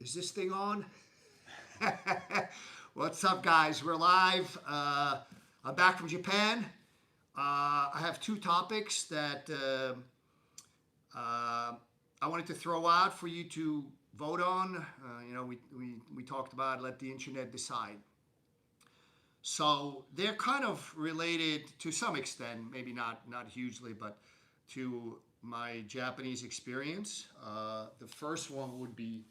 Is this thing on? What's up, guys? We're live. I'm back from Japan. I have two topics that I wanted to throw out for you to vote on. We talked about let the internet decide. So they're kind of related to some extent, maybe not hugely, but to my Japanese experience. The first one would be,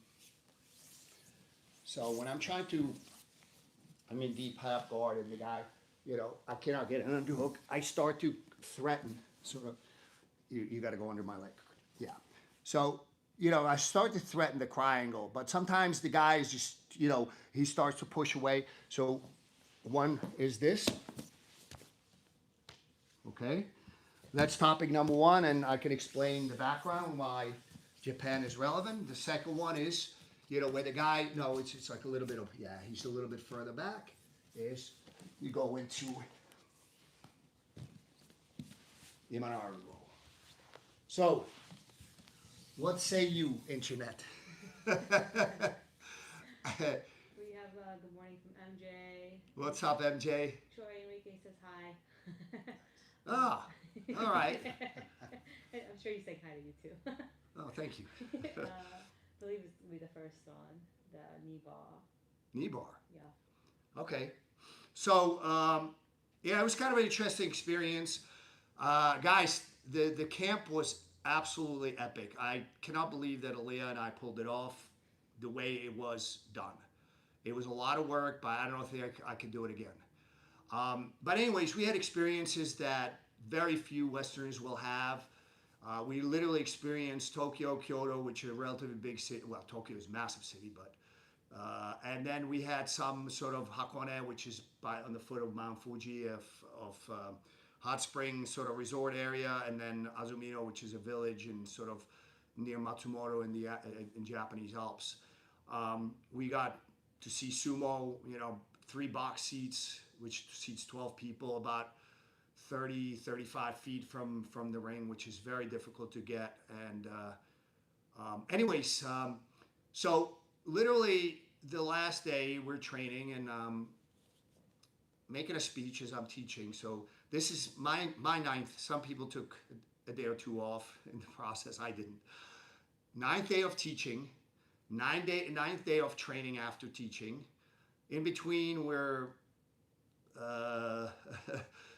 so when I'm in deep half guard and the guy, I cannot get an underhook, I start to threaten, sort of, you got to go under my leg. Yeah. So, I start to threaten the triangle, but sometimes the guy is just, he starts to push away. So one is this. Okay. That's topic number one, and I can explain the background why Japan is relevant. The second one is, where the guy, no, it's like a little bit of, he's a little bit further back, is you go into Imanari Roll. So, what say you, Internet? We have good morning from MJ. What's up, MJ? Troy Enrique says hi. Ah, all right. I'm sure he's saying hi to you too. Oh, thank you. I believe it's will be the first one, the Kneebar. Kneebar. Yeah. Okay. So, it was kind of an interesting experience. Guys, the camp was absolutely epic. I cannot believe that Aaliyah and I pulled it off the way it was done. It was a lot of work, but I don't think I could do it again. But anyways, we had experiences that very few Westerners will have. We literally experienced Tokyo, Kyoto, which are a relatively big city. Well, Tokyo is a massive city, but and then we had some sort of Hakone, which is on the foot of Mount Fuji, of hot spring sort of resort area, and then Azumino, which is a village in sort of near Matsumoto in Japanese Alps. We got to see sumo, 3 box seats, which seats 12 people, about 35 feet from the ring, which is very difficult to get. And so literally the last day we're training and making a speech as I'm teaching. So this is my ninth. Some people took a day or two off in the process. I didn't. 9th day of teaching, 9th day of training after teaching. In between, we're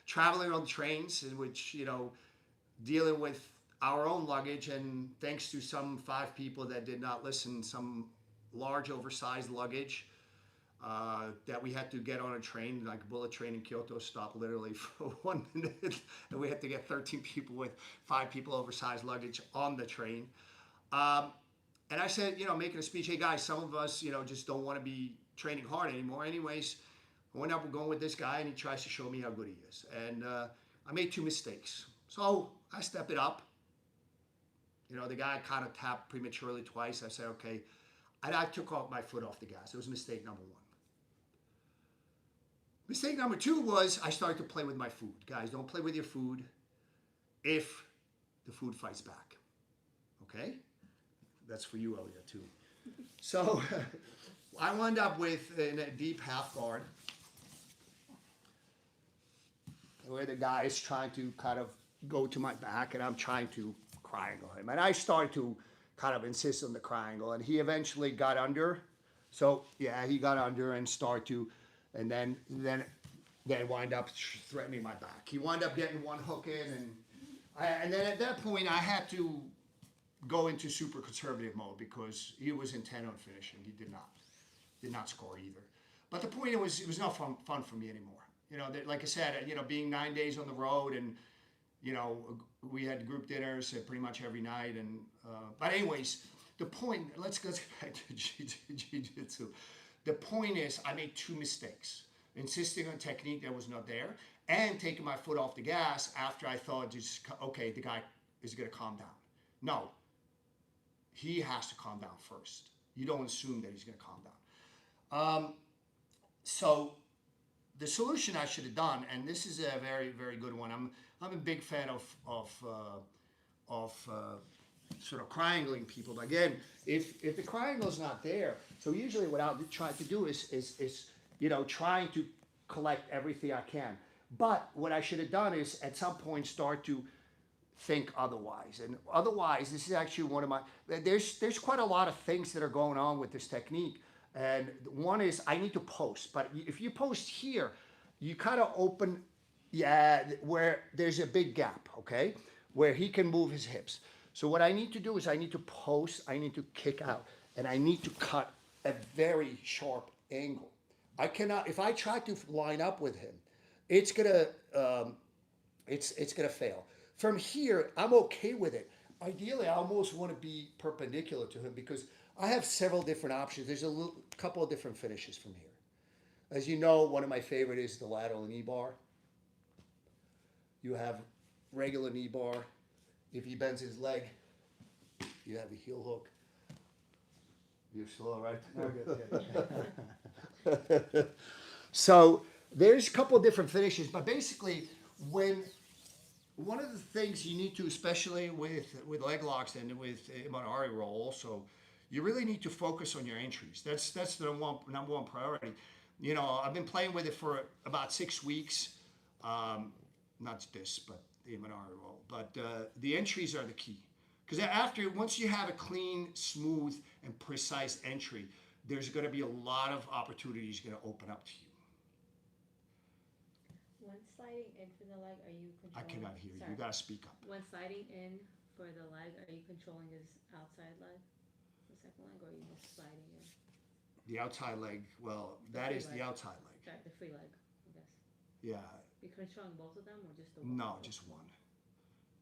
traveling on trains, in which, dealing with our own luggage, and thanks to some 5 people that did not listen, some large oversized luggage that we had to get on a train, like a bullet train in Kyoto, stopped literally for 1 minute, and we had to get 13 people with 5 people oversized luggage on the train. And I said, making a speech, hey guys, some of us, just don't want to be training hard anymore. Anyways, I went up, we're going with this guy, and he tries to show me how good he is. And I made 2 mistakes. So I stepped it up. The guy kind of tapped prematurely twice. I said, okay. And I took off my foot off the gas. It was mistake number 1. Mistake number 2 was I started to play with my food. Guys, don't play with your food if the food fights back. Okay? That's for you, Elia, too. So I wound up with in a deep half guard, where the guy is trying to kind of go to my back, and I'm trying to triangle him. And I started to kind of insist on the triangle, and he eventually got under. So, he got under and started to, and then wind up threatening my back. He wound up getting 1 hook in, and then at that point, I had to go into super conservative mode because he was intent on finishing. He did not score either. But the point, it was not fun for me anymore. Like I said, being 9 days on the road, and we had group dinners pretty much every night. And but anyways, the point. Let's get back to Jiu-Jitsu. The point is, I made 2 mistakes: insisting on technique that was not there, and taking my foot off the gas after I thought, the guy is going to calm down. No, he has to calm down first. You don't assume that he's going to calm down. So the solution I should have done, and this is a very, very good one. I'm a big fan of sort of triangling people. But again, if the triangle's not there, so usually what I'll try to do is trying to collect everything I can. But what I should have done is at some point start to think otherwise. And otherwise, this is actually one of my, there's quite a lot of things that are going on with this technique. And one is I need to post, but if you post here, you kind of open, where there's a big gap, okay? Where he can move his hips. So what I need to do is I need to post, I need to kick out, and I need to cut a very sharp angle. I cannot, if I try to line up with him, it's gonna fail. From here, I'm okay with it. Ideally, I almost want to be perpendicular to him because I have several different options. There's a couple of different finishes from here. As you know, one of my favorite is the lateral knee bar. You have regular knee bar. If he bends his leg, you have a heel hook. You're slow, right? So there's a couple of different finishes, but basically, one of the things you need to, especially with leg locks and with Imanari Roll, also, you really need to focus on your entries. That's the number one priority. I've been playing with it for about 6 weeks. Not this, but the Imanari Roll. But the entries are the key. Because once you have a clean, smooth, and precise entry, there's going to be a lot of opportunities going to open up to you. When sliding in for the leg, are you controlling? I cannot hear you. You got to speak up. When sliding in for the leg, are you controlling his outside leg, the second leg, or are you just sliding in? The outside leg, well, that is the outside leg. Sorry, the free leg, I guess. Yeah. You're controlling both of them, or just the one? No, just one.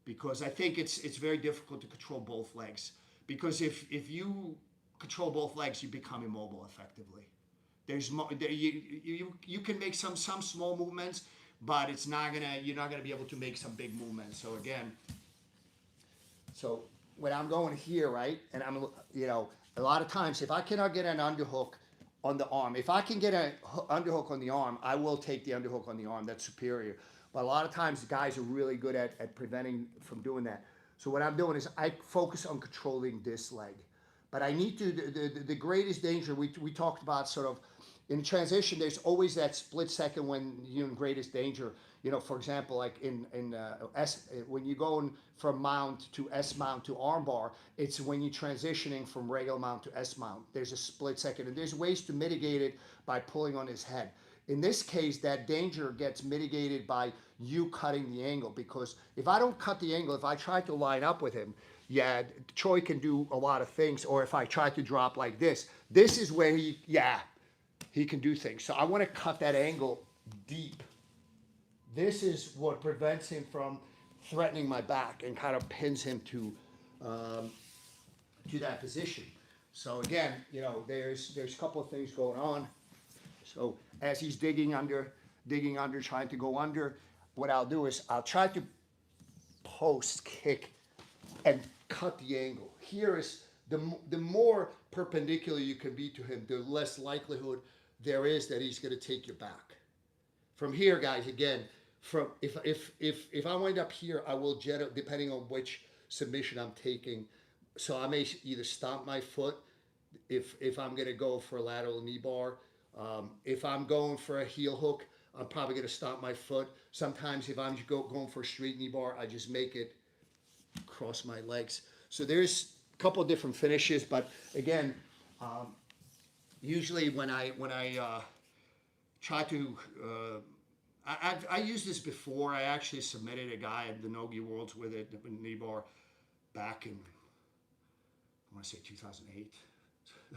Because I think it's very difficult to control both legs. Because if you control both legs, you become immobile effectively. You can make some small movements, but you're not gonna be able to make some big movements. So again, when I'm going here, right, and I'm a lot of times if I cannot get an underhook on the arm, if I can get an underhook on the arm, I will take the underhook on the arm. That's superior. But a lot of times the guys are really good at preventing from doing that. So what I'm doing is I focus on controlling this leg. But I need to, the greatest danger, we talked about sort of, in transition, there's always that split second when you're in greatest danger. For example, like when you're going from mount to S mount to armbar, it's when you're transitioning from regular mount to S mount. There's a split second, and there's ways to mitigate it by pulling on his head. In this case, that danger gets mitigated by you cutting the angle, because if I don't cut the angle, if I try to line up with him, Troy can do a lot of things. Or if I try to drop like this is where he can do things. So I want to cut that angle deep. This is what prevents him from threatening my back and kind of pins him to that position. So again, there's a couple of things going on. So as he's digging under, trying to go under, what I'll do is I'll try to post kick and cut the angle. Here is the more perpendicular you can be to him, the less likelihood there is that he's going to take your back. From here, guys, again, if I wind up here, I will depending on which submission I'm taking. So I may either stomp my foot if I'm going to go for a lateral knee bar. If I'm going for a heel hook, I'm probably going to stomp my foot. Sometimes if I'm going for a straight knee bar, I just make it cross my legs. So there's a couple of different finishes, but again, usually when I try to, I used this before. I actually submitted a guy at the NoGi Worlds with it, the knee bar, back in, I want to say 2008. I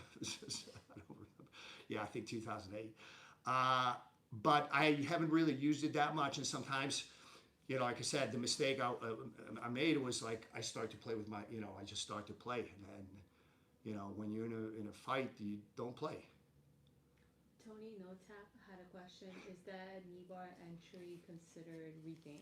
don't remember. Yeah, I think 2008. But I haven't really used it that much, and sometimes, like I said, the mistake I made was like I start to play with I just start to play, and when you're in a fight, you don't play. Tony Notap had a question: is that knee bar entry considered reaping?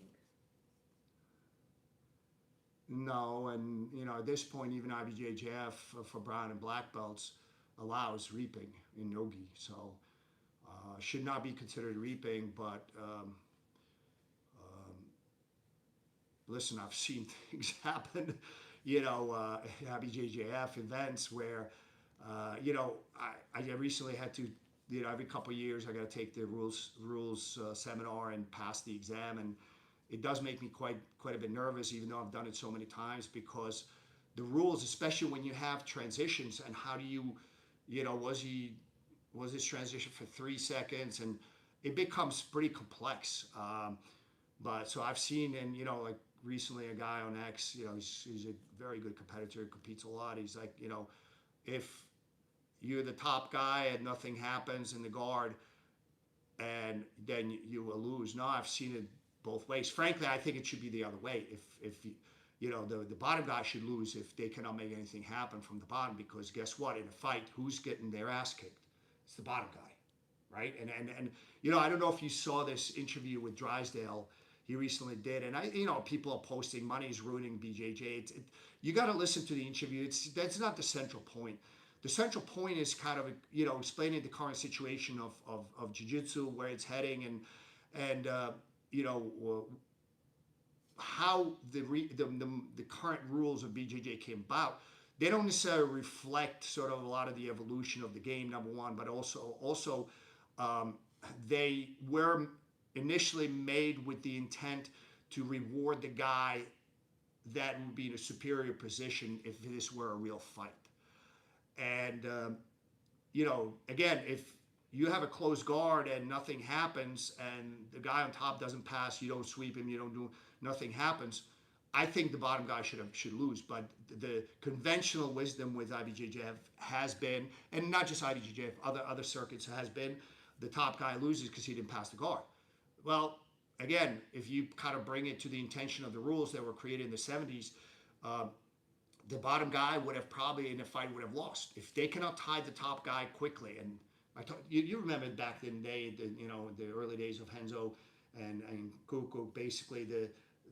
No, and at this point, even IBJJF for brown and black belts allows reaping in NoGi, so should not be considered reaping. But listen, I've seen things happen. IBJJF events where, I recently had to, every couple of years I got to take the rules seminar and pass the exam, and it does make me quite a bit nervous, even though I've done it so many times, because the rules, especially when you have transitions, and how do you, was this transition for 3 seconds, and it becomes pretty complex. But so I've seen, and like recently a guy on X, he's a very good competitor, competes a lot. He's like, if you're the top guy and nothing happens in the guard, and then you will lose. No, I've seen it both ways. Frankly, I think it should be the other way. If the bottom guy should lose if they cannot make anything happen from the bottom, because guess what? In a fight, who's getting their ass kicked? It's the bottom guy, right? And I don't know if you saw this interview with Drysdale. He recently did, and people are posting money's ruining BJJ. You got to listen to the interview. That's not the central point. The central point is kind of explaining the current situation of jiu-jitsu, where it's heading, and how the current rules of BJJ came about. They don't necessarily reflect sort of a lot of the evolution of the game, number one, but also they were initially made with the intent to reward the guy that would be in a superior position if this were a real fight. And, again, if you have a closed guard and nothing happens, and the guy on top doesn't pass, you don't sweep him, you don't do, nothing happens, I think the bottom guy should lose. But the conventional wisdom with IBJJF has been, and not just IBJJF, other circuits has been, the top guy loses because he didn't pass the guard. Well, again, if you kind of bring it to the intention of the rules that were created in the 70s, the bottom guy would have probably in a fight would have lost if they cannot tie the top guy quickly. And you remember back in the day, the early days of Renzo and Kuku. Basically,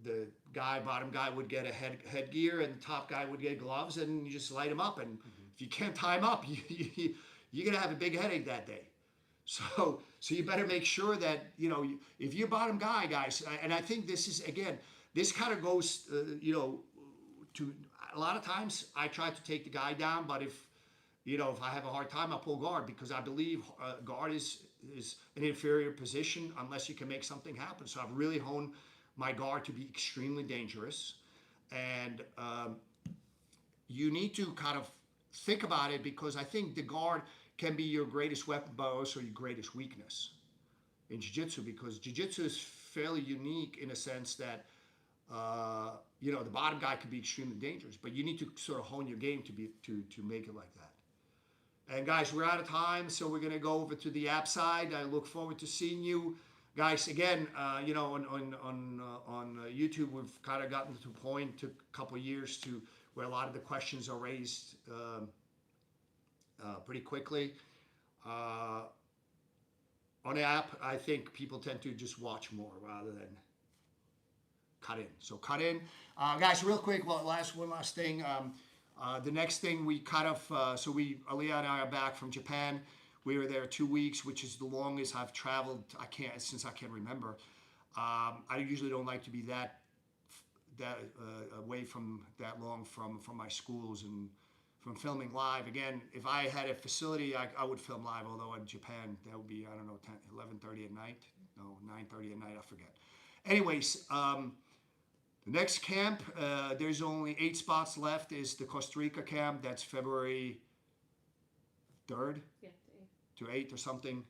the bottom guy would get a headgear, and the top guy would get gloves, and you just light him up. And if you can't tie him up, you're gonna have a big headache that day. So you better make sure that if you're bottom guy, guys. And I think this is, again, this kind of goes to a lot of times I try to take the guy down, but if I have a hard time, I pull guard, because I believe guard is an inferior position unless you can make something happen. So I've really honed my guard to be extremely dangerous, and you need to kind of think about it, because I think the guard can be your greatest weapon, but also your greatest weakness in jiu-jitsu, because jiu-jitsu is fairly unique in a sense that the bottom guy could be extremely dangerous, but you need to sort of hone your game to make it like that. And guys, we're out of time, so we're gonna go over to the app side. I look forward to seeing you guys again. On YouTube, we've kind of gotten to a point, took a couple of years to where a lot of the questions are raised pretty quickly. On the app, I think people tend to just watch more rather than cut in. So cut in. Guys, real quick, one last thing. The next thing we kind of, Aliyah and I are back from Japan. We were there 2 weeks, which is the longest I've traveled. Since I can remember. I usually don't like to be that away from that long from my schools and from filming live. Again, if I had a facility, I would film live, although in Japan, that would be, 11:30 at night. No, 9:30 at night, I forget. Anyways, the next camp, there's only 8 spots left, is the Costa Rica camp. That's February 3rd to 8th or something.